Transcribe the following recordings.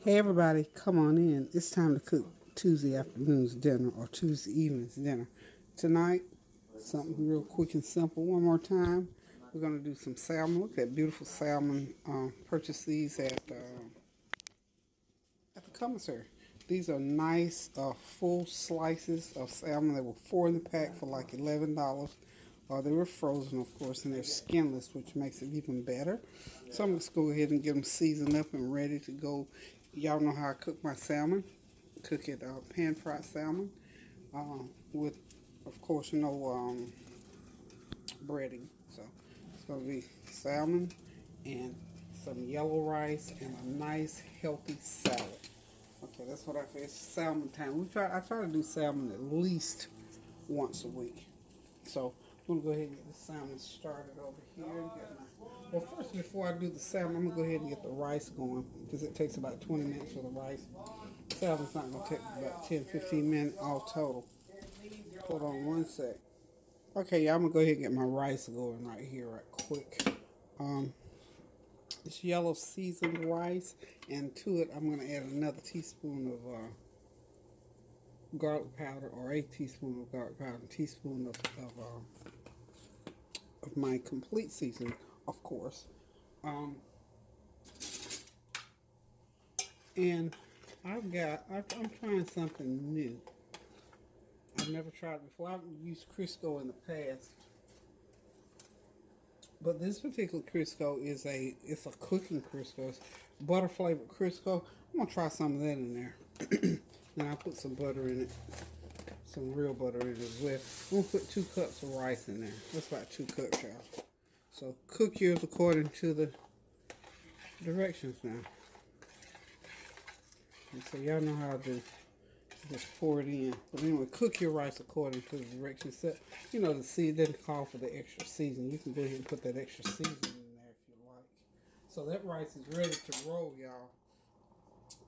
Hey everybody, come on in. It's time to cook Tuesday afternoon's dinner or Tuesday evening's dinner. Tonight, something real quick and simple. One more time, we're going to do some salmon. Look at that beautiful salmon. Purchased these at the commissary. These are nice full slices of salmon. They were 4 in the pack for like $11. They were frozen, of course, and they're skinless, which makes it even better. So I'm just going to go ahead and get them seasoned up and ready to go. Y'all know how I cook my salmon. Cook it pan-fried salmon with, of course, no breading. So it's going to be salmon and some yellow rice and a nice healthy salad. Okay, that's what it's salmon time. I try to do salmon at least once a week. So I'm going to go ahead and get the salmon started over here. Well, first, before I do the salmon, I'm going to go ahead and get the rice going because it takes about 20 minutes for the rice. Salmon's not going to take about 10-15 minutes all total. Hold on one sec. Okay, y'all, I'm going to go ahead and get my rice going right here right quick. It's yellow seasoned rice, and to it I'm going to add another teaspoon of garlic powder, or a teaspoon of garlic powder, and a teaspoon of my complete seasoning, of course. And I'm trying something new. I've never tried it before. I've used Crisco in the past, but this particular Crisco it's a cooking Crisco. It's butter flavored Crisco. I'm gonna try some of that in there. And I'll put some butter in it, some real butter in it as well. I'm gonna put 2 cups of rice in there. That's about 2 cups, y'all. So cook yours according to the directions now. And so y'all know how to just pour it in. But anyway, cook your rice according to the directions. So, you know, the seed didn't call for the extra seasoning. You can go ahead and put that extra seasoning in there if you like. So that rice is ready to roll, y'all.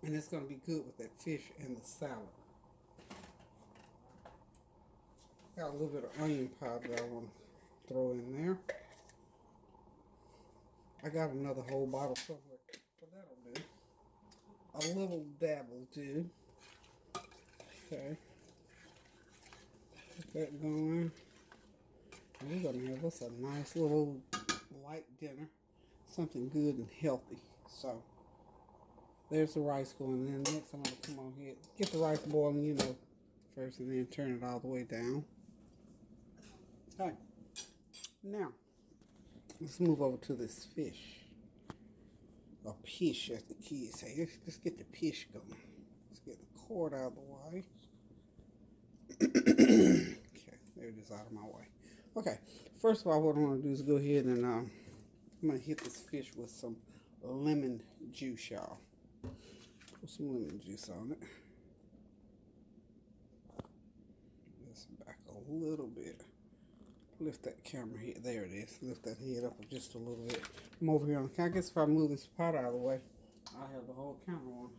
And it's going to be good with that fish and the salad. Got a little bit of onion powder I want to throw in there. I got another whole bottle somewhere, but that'll do. A little dab will do. Okay. Get that going. And we're going to have us a nice little light dinner. Something good and healthy. So there's the rice going in. Next, I'm going to come on here, get the rice boiling, you know, first, and then turn it all the way down. Okay. Now, let's move over to this fish. Or pish, as the kids say. Let's get the pish going. Let's get the cord out of the way. Okay, there it is out of my way. Okay, first of all, what I want to do is go ahead and I'm going to hit this fish with some lemon juice, y'all. Put some lemon juice on it. This back a little bit. Lift that camera head. There it is. Lift that head up just a little bit. I'm over here on. I guess if I move this pot out of the way, I'll have the whole camera on.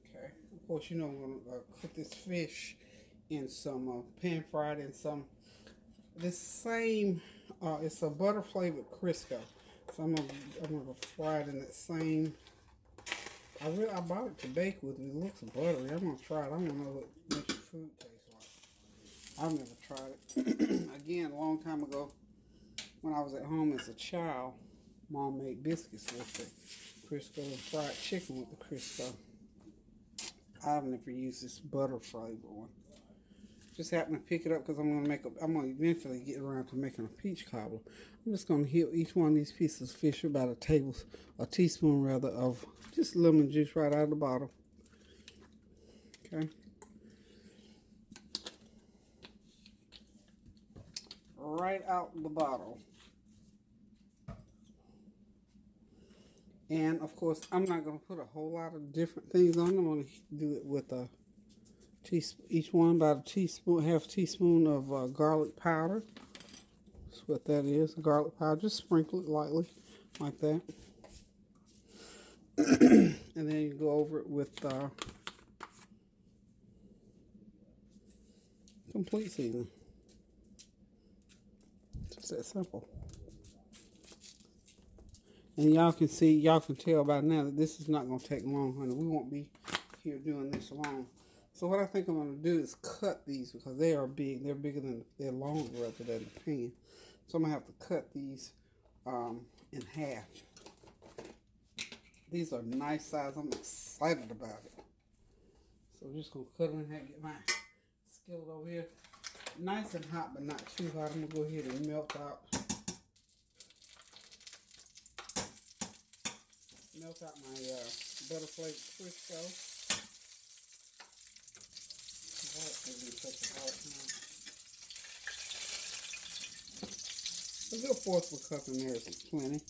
Okay. Of course, you know I'm going to cook this fish in some pan fried in some. This same. It's a butter flavored Crisco. So I'm gonna fry it in that same. I bought it to bake with. It looks buttery. I'm gonna try it. I don't know what makes your food taste like. I've never tried it. Again, a long time ago, when I was at home as a child, Mom made biscuits with the Crisco and fried chicken with the Crisco. I've never used this butter flavored one. Just happened to pick it up because I'm gonna eventually get around to making a peach cobbler. I'm just gonna hit each one of these pieces of fish about a teaspoon rather of just lemon juice right out of the bottle. Okay. Right out the bottle. And of course, I'm not gonna put a whole lot of different things on. I'm gonna do it with a each one about a teaspoon, half teaspoon of garlic powder. That's what that is, garlic powder. Just sprinkle it lightly, like that. And then you go over it with complete seasoning. Just that simple. And y'all can see, y'all can tell by now that this is not going to take long, honey. We won't be here doing this long. So what I think I'm going to do is cut these because they are big. They're bigger than, they're longer rather than the pan. So I'm going to have to cut these in half. These are nice size. I'm excited about it. So we're just going to cut them in half. Get my skillet over here. Nice and hot, but not too hot. I'm going to go ahead and melt out. Melt out my butter flavored Crisco. A good fourth of a cup in there is plenty to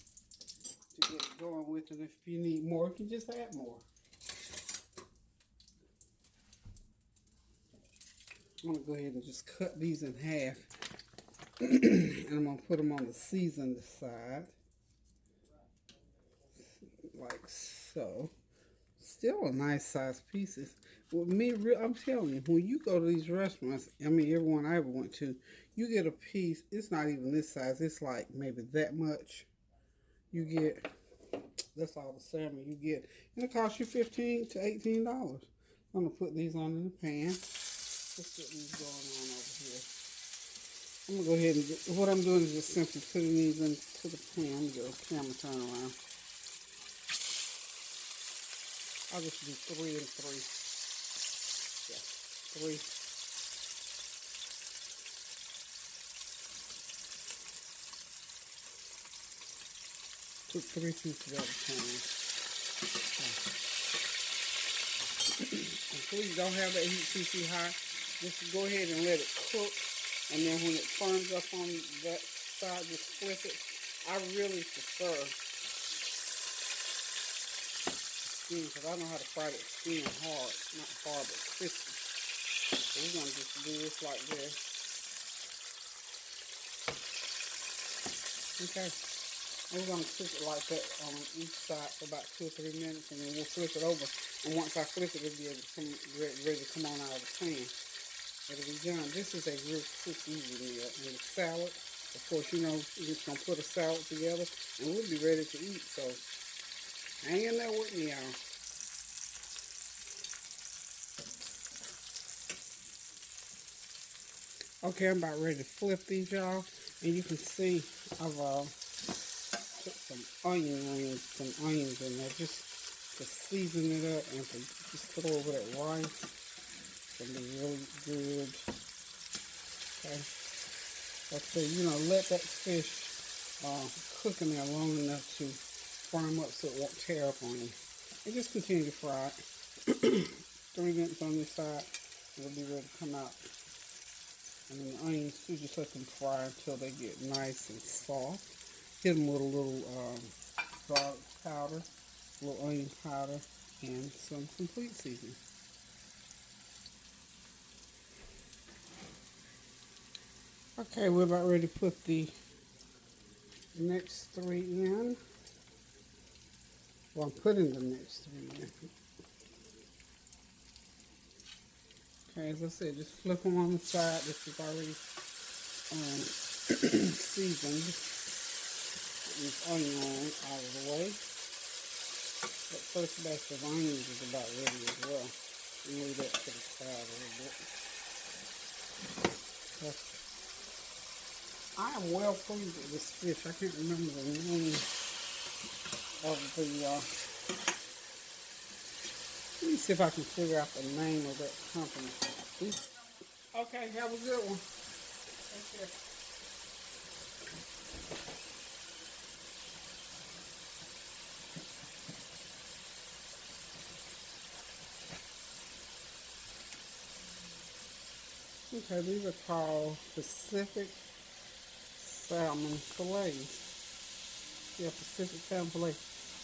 get it going with, and if you need more, you can just add more. I'm going to go ahead and just cut these in half, and I'm going to put them on the seasoned side, like so. Still a nice size pieces. With me, I'm telling you, when you go to these restaurants, I mean, everyone I ever went to, you get a piece, it's not even this size, it's like maybe that much. You get, that's all the salmon you get. And it costs you $15 to $18. I'm going to put these on in the pan. Let's get these going on over here. I'm going to go ahead and, what I'm doing is just simply putting these into the pan. Let me get a camera turn around. I'll just do 3 and 3. Yeah, 3. Put 3 pieces at a time. And please don't have that heat too high. Just go ahead and let it cook. And then when it firms up on that side, just flip it. I really prefer because I know how to fry that skin hard. Not hard, but crispy. So we're going to just do this like this. Okay. And we're going to cook it like that on each side for about 2 or 3 minutes, and then we'll flip it over. And once I flip it, it'll be able to come ready to come on out of the pan. It'll be done. This is a real quick, easy meal. And the salad, of course, you know, we're just going to put a salad together, and we'll be ready to eat. So hang in there with me, y'all. Okay, I'm about ready to flip these, y'all. And you can see I've put some onions in there just to season it up and to just put over that rice. It's going to be really good. Okay. Like I said, you know, let that fish cook in there long enough to firm up so it won't tear up on you. And just continue to fry it. 3 minutes on this side, it'll be ready to come out. And then the onions too, just let them fry until they get nice and soft. Hit them with a little garlic powder, a little onion powder, and some complete seasoning. Okay, we're about ready to put the next 3 in. Well, I'm putting the next 3 in. Okay, as I said, just flip them on the side. This is already seasoned. Put this onion out of the way. That first batch of onions is about ready as well. Move that to the side a little bit. I am well pleased with this fish. I can't remember the name of the let me see if I can figure out the name of that company. Okay, have a good one. Take care. Okay, these are called Pacific Salmon Fillets. Yeah, Pacific Salmon Fillet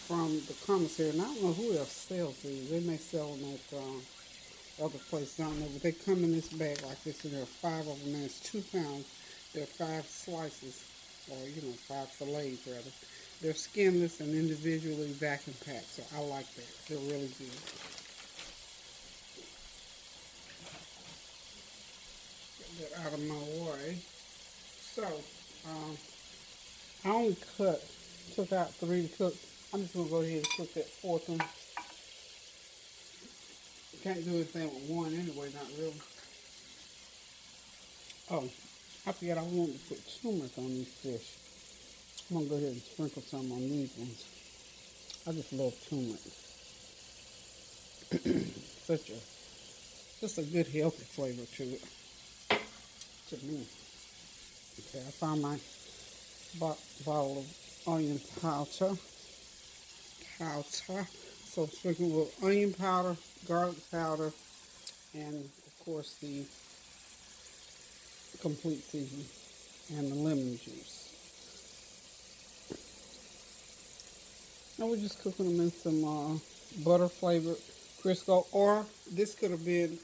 from the commissary. And I don't know who else sells these. They may sell them at other places. I don't know, but they come in this bag like this, and there are 5 of them, and it's 2 pounds. There are 5 slices, or 5 fillets rather. They're skinless and individually vacuum packed, so I like that. They're really good. Get that out of my way. So, I only cut took out 3 to cook. I'm just gonna go ahead and cook that 4th one. Can't do anything with 1 anyway, not really. Oh, I forgot I wanted to put turmeric on these fish. I'm gonna go ahead and sprinkle some on these ones. I just love turmeric. Just a good healthy flavor to it. To me. Okay, I found my bottle of onion powder. So sprinkle with onion powder, garlic powder, and of course the complete seasoning and the lemon juice. Now we're just cooking them in some butter flavored Crisco, or this could have been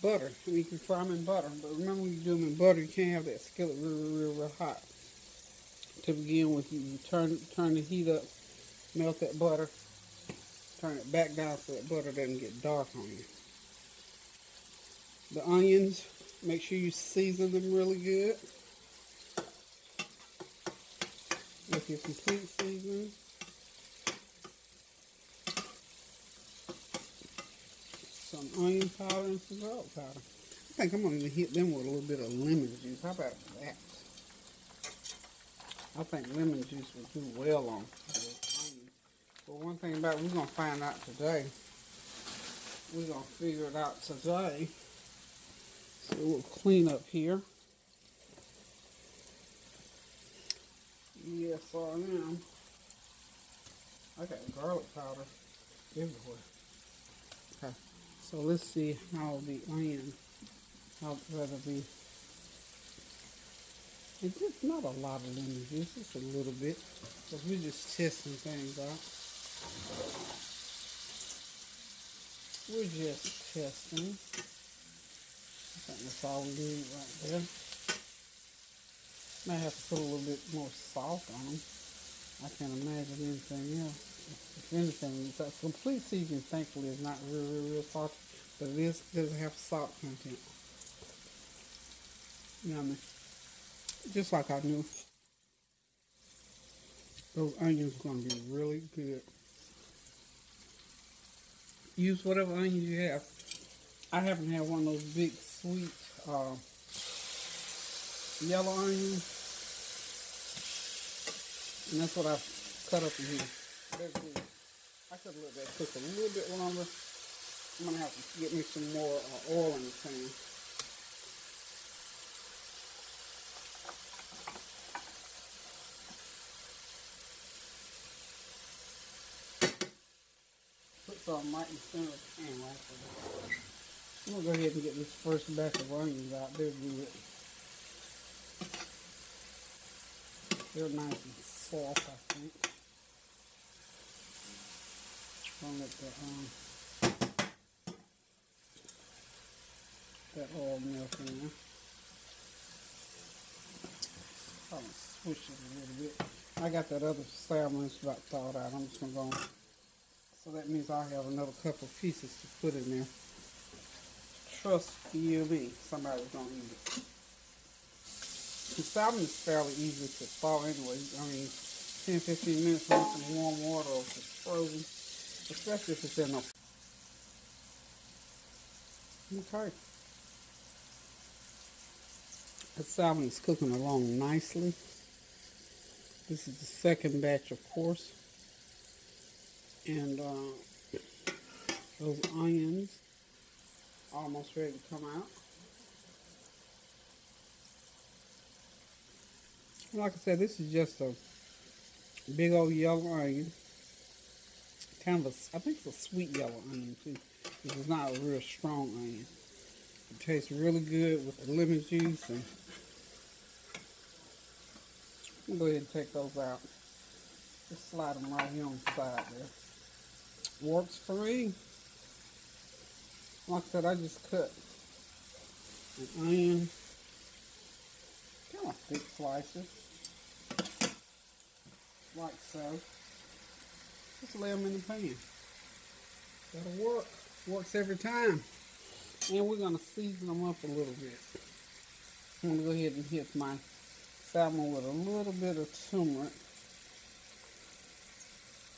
butter. You can fry them in butter, but remember when you do them in butter, you can't have that skillet real hot. To begin with, you turn the heat up, melt that butter, turn it back down so that butter doesn't get dark on you. The onions, make sure you season them really good with your complete seasoning. Some onion powder and some garlic powder. I think I'm going to hit them with a little bit of lemon juice. How about that? I think lemon juice would do well on those onions. But one thing about it, we're going to find out today. We're going to figure it out today. So we'll clean up here. Yes, I am. I got garlic powder everywhere. Okay, so let's see how the onion, whether the, it's just not a lot of lemon juice, just a little bit, because we're just testing things out. We're just testing. I think that's all we need right there. Might have to put a little bit more salt on them. I can't imagine anything else. If anything, the complete seasoning, thankfully, is not real salty, but it does have salt content. Yummy. Just like I knew, those onions are going to be really good. Use whatever onions you have. I happen to have one of those big, sweet, yellow onions. And that's what I've cut up in here. They're good. I could let that cook a little bit longer. I'm going to have to get me some more oil in the pan. Put some right in the center of the pan right there. I'm going to go ahead and get this first batch of onions out. They're good. They're nice and soft, I think. I'll let that oil melt in there. I'll switch it a little bit. I got that other salmon that's about thawed out. I'm just going to go on. So that means I'll have another couple of pieces to put in there. Trust you me, somebody's going to eat it. The salmon is fairly easy to thaw anyway. I mean, 10-15 minutes in some warm water or if it's frozen, especially if it's in a... Okay. The salmon is cooking along nicely. This is the second batch, of course. And those onions are almost ready to come out. Like I said, this is just a big old yellow onion. Kind of a, I think it's a sweet yellow onion too. This is not a real strong onion. It tastes really good with the lemon juice. And I'll go ahead and take those out. Just slide them right here on the side there. Works for me. Like I said, I just cut an onion, kind of thick slices. Like so. Just lay them in the pan. That'll work. Works every time. And we're going to season them up a little bit. I'm going to go ahead and hit my salmon with a little bit of turmeric.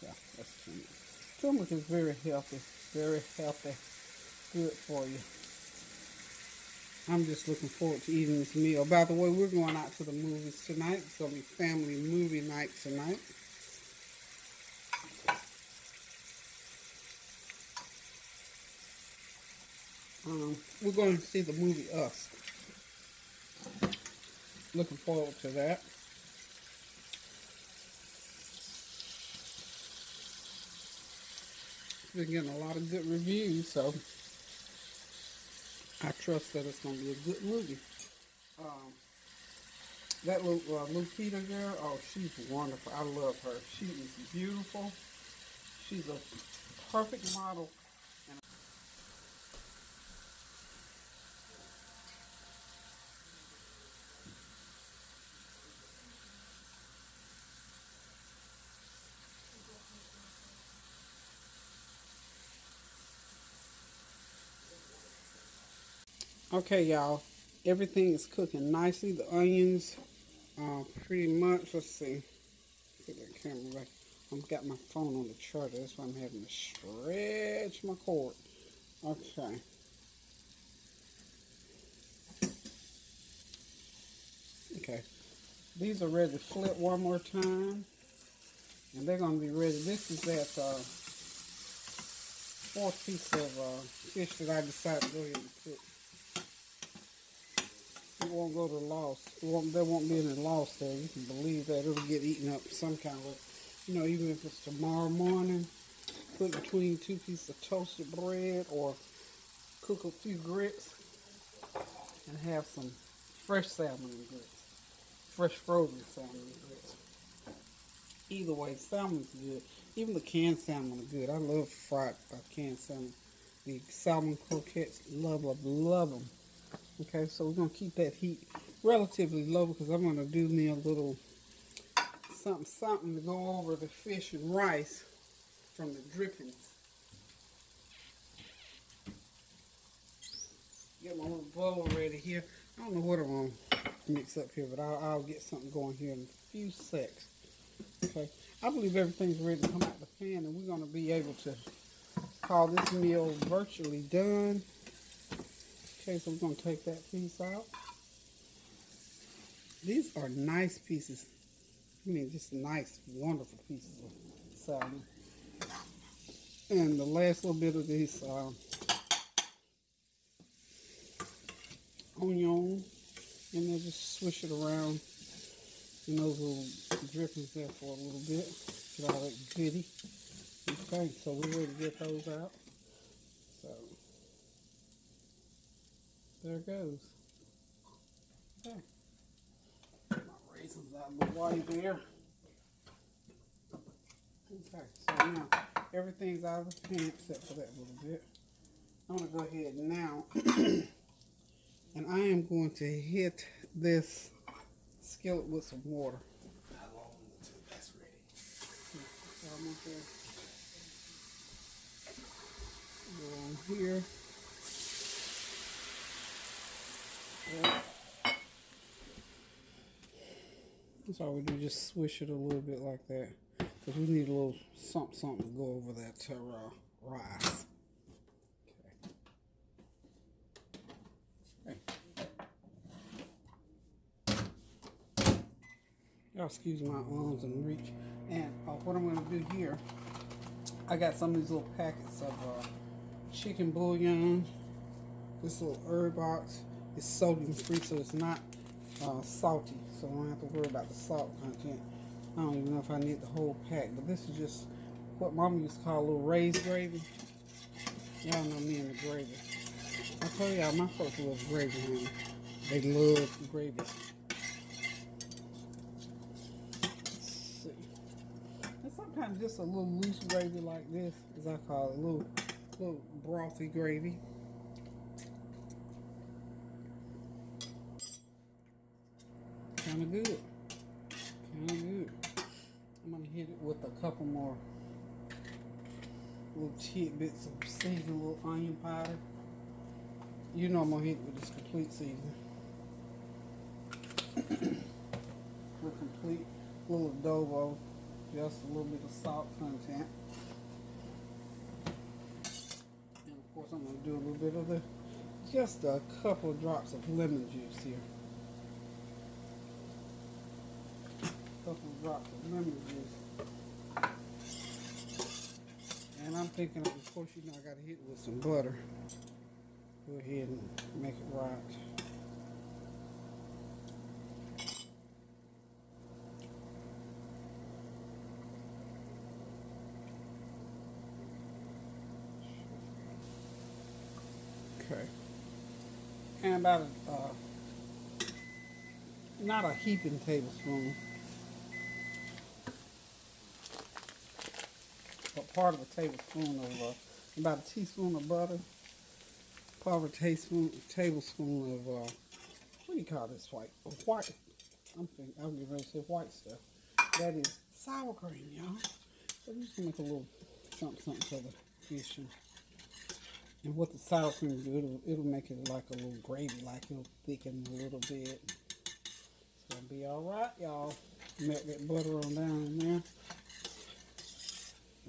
Yeah, that's turmeric. Turmeric is very healthy, good for you. I'm just looking forward to eating this meal. By the way, we're going out to the movies tonight. It's going to be family movie night tonight. We're going to see the movie Us. Looking forward to that. Been getting a lot of good reviews, so I trust that it's going to be a good movie. That little Lupita girl, oh, she's wonderful. I love her. She is beautiful. She's a perfect model. Okay, y'all. Everything is cooking nicely. The onions, pretty much. Let's see. Get that camera back. I've got my phone on the charger. That's why I'm having to stretch my cord. Okay. Okay. These are ready to flip one more time. And they're going to be ready. This is that fourth piece of fish that I decided to go ahead and cook. It won't go to loss. There won't be any loss there. You can believe that. It'll get eaten up some kind of way. You know, even if it's tomorrow morning, put between two pieces of toasted bread or cook a few grits and have some fresh salmon and grits. Fresh frozen salmon and grits. Either way, salmon's good. Even the canned salmon are good. I love fried canned salmon. The salmon croquettes, love them. Okay, so we're going to keep that heat relatively low because I'm going to do me a little something to go over the fish and rice from the drippings. Get my little bowl ready here. I don't know what I'm going to mix up here, but I'll get something going here in a few seconds. Okay, I believe everything's ready to come out the pan, and we're going to be able to call this meal virtually done. Okay, so we're going to take that piece out. These are nice pieces. I mean, just nice, wonderful pieces of salmon. And the last little bit of this onion, and then just swish it around in those little drippings there for a little bit. Get all that goodie. Okay, so we're ready to get those out. So there it goes. Okay. Get my raisins out of the way there. Okay, so now everything's out of the pan except for that little bit. I'm going to go ahead now and I am going to hit this skillet with some water. How long until that's ready? So I'm going to go on here. That's all we do, just swish it a little bit like that. Because we need a little something to go over that rice. Okay. Y'all excuse my arms and reach. And what I'm going to do here, I got some of these little packets of chicken bouillon. This little herb box is sodium free, so it's not salty, so I don't have to worry about the salt content. I don't even know if I need the whole pack, but this is just what Mama used to call a little raised gravy. Y'all know me and the gravy. I told y'all my folks love gravy, honey. They love gravy. Let's see. And sometimes just a little loose gravy like this, as I call it, a little brothy gravy. Kind of good. I'm going to hit it with a couple more little tidbits of seasoned little onion powder. You know I'm going to hit it with this complete seasoning. the complete little adobo, just a little bit of salt content. And of course I'm going to do a little bit of just a couple of drops of lemon juice here. A couple of drops of lemon juice. And I'm thinking, of course, you know I got to hit it with some butter. Go ahead and make it right. Okay. And about not a heaping tablespoon, but part of a tablespoon of about a teaspoon of butter, part of a tablespoon of what do you call this white? I'm getting ready to say white stuff. That is sour cream, y'all. So I'm just gonna make a little something for the fish. And what the sour cream will do, it'll make it like a little gravy, like it'll thicken a little bit. It's gonna be all right, y'all. Melt that butter on down in there.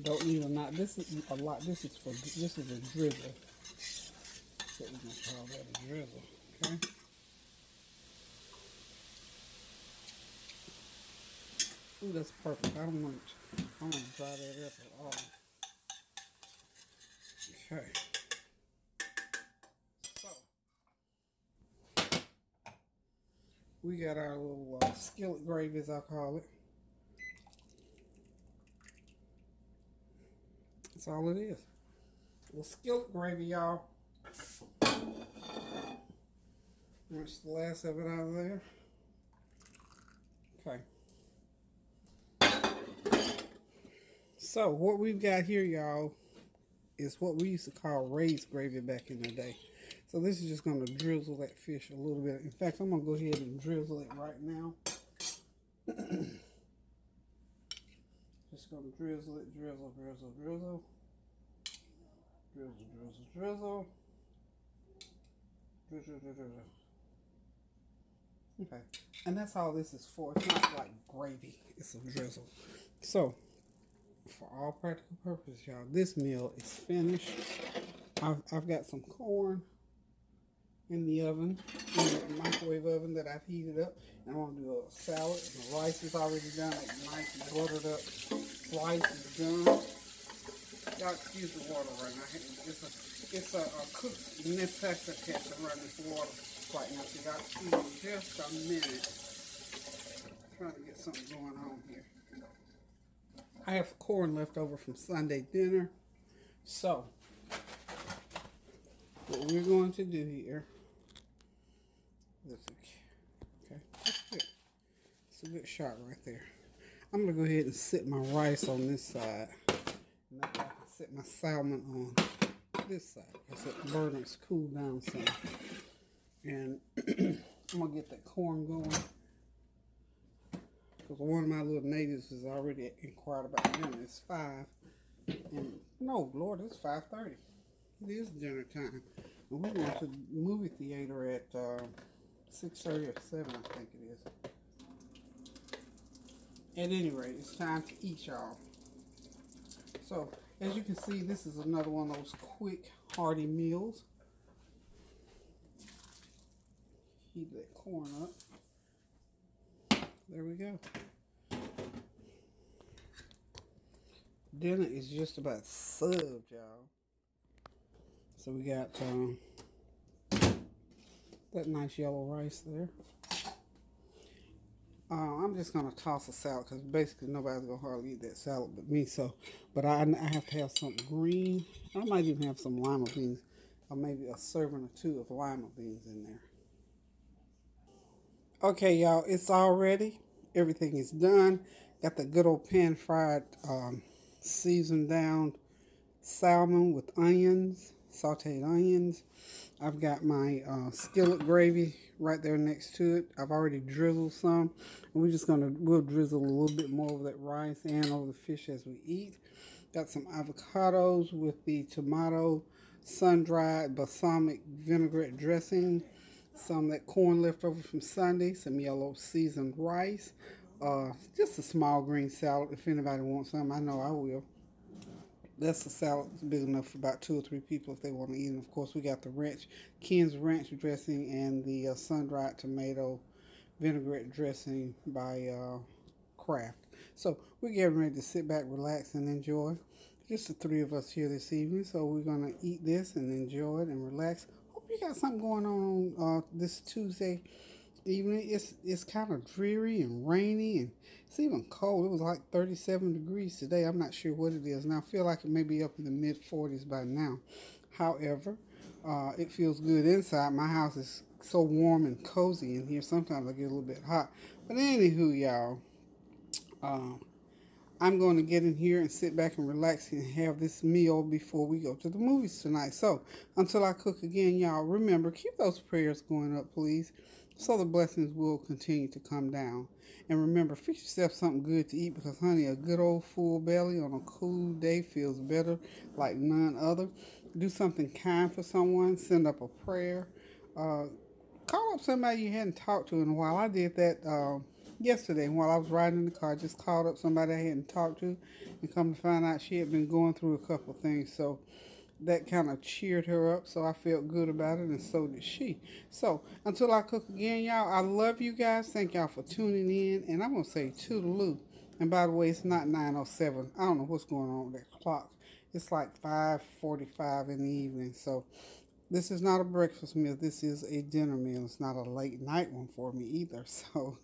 Don't need a lot. This is a lot. This is a drizzle. So we're gonna call that a drizzle. Okay. Ooh, that's perfect. I don't want to dry that up at all. Okay. We got our little skillet gravy, as I call it. That's all it is. A little skillet gravy, y'all. Rinse the last of it out of there. Okay. So, what we've got here, y'all, is what we used to call raised gravy back in the day. So this is just going to drizzle that fish a little bit. In fact, I'm going to go ahead and drizzle it right now. Just going to drizzle it, drizzle. Drizzle. Okay, and that's all this is for. It's not like gravy, it's a drizzle. So, for all practical purposes, y'all, this meal is finished. I've got some corn in the oven, in the microwave oven that I've heated up. And I'm going to do a salad. The rice is already done. It's nice and buttered up. Rice is done. Y'all excuse the water right now. It's a cooked necessity to run this water right now. So y'all excuse me just a minute. Trying to get something going on here. I have corn left over from Sunday dinner. So, what we're going to do here, okay, that's good. It's a good shot right there. I'm going to go ahead and set my rice on this side. And that way I can set my salmon on this side. I set the burners cool down some. And I'm going to get that corn going. Because one of my little natives has already inquired about dinner. It's 5. And no, Lord, it's 5:30. It is dinner time. And we're going to the movie theater at 6:30 or 7, I think it is. At any rate, it's time to eat, y'all. So, as you can see, this is another one of those quick, hearty meals. Heat that corn up. There we go. Dinner is just about served, y'all. So we got that nice yellow rice there. I'm just gonna toss a salad because basically nobody's gonna hardly eat that salad but me. So, but I have to have something green. I might even have some lima beans, or maybe a serving or two of lima beans in there. Okay, y'all, it's all ready. Everything is done. Got the good old pan-fried, seasoned down salmon with onions, sauteed onions. I've got my skillet gravy right there next to it. I've already drizzled some. And we'll drizzle a little bit more of that rice and over the fish as we eat. Got some avocados with the tomato sun-dried balsamic vinaigrette dressing. Some of that corn left over from Sunday. Some yellow seasoned rice. just a small green salad. If anybody wants some, I know I will. That's a salad big enough for about 2 or 3 people if they want to eat. And of course, we got the Ken's ranch dressing and the sun-dried tomato vinaigrette dressing by Kraft. So we're getting ready to sit back, relax, and enjoy. Just the three of us here this evening. So we're gonna eat this and enjoy it and relax. Hope you got something going on this Tuesday evening. It's kind of dreary and rainy, and it's even cold. It was like 37 degrees today. I'm not sure what it is now. I feel like it may be up in the mid 40s by now. However, it feels good inside. My house is so warm and cozy in here. Sometimes I get a little bit hot, but anywho, y'all, I'm going to get in here and sit back and relax and have this meal before we go to the movies tonight. So until I cook again, y'all, remember, keep those prayers going up, please, so the blessings will continue to come down. And remember, fix yourself something good to eat because, honey, a good old full belly on a cool day feels better like none other. Do something kind for someone. Send up a prayer. Call up somebody you hadn't talked to in a while. I did that yesterday while I was riding in the car. Just called up somebody I hadn't talked to, and come to find out she had been going through a couple of things. So that kind of cheered her up, so I felt good about it, and so did she. So until I cook again, y'all, I love you guys. Thank y'all for tuning in, and I'm gonna say toodaloo. And by the way, it's not 9:07. I don't know what's going on with that clock. It's like 5:45 in the evening. So this is not a breakfast meal. This is a dinner meal. It's not a late night one for me either. So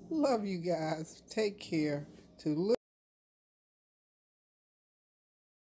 love you guys. Take care. Toodaloo.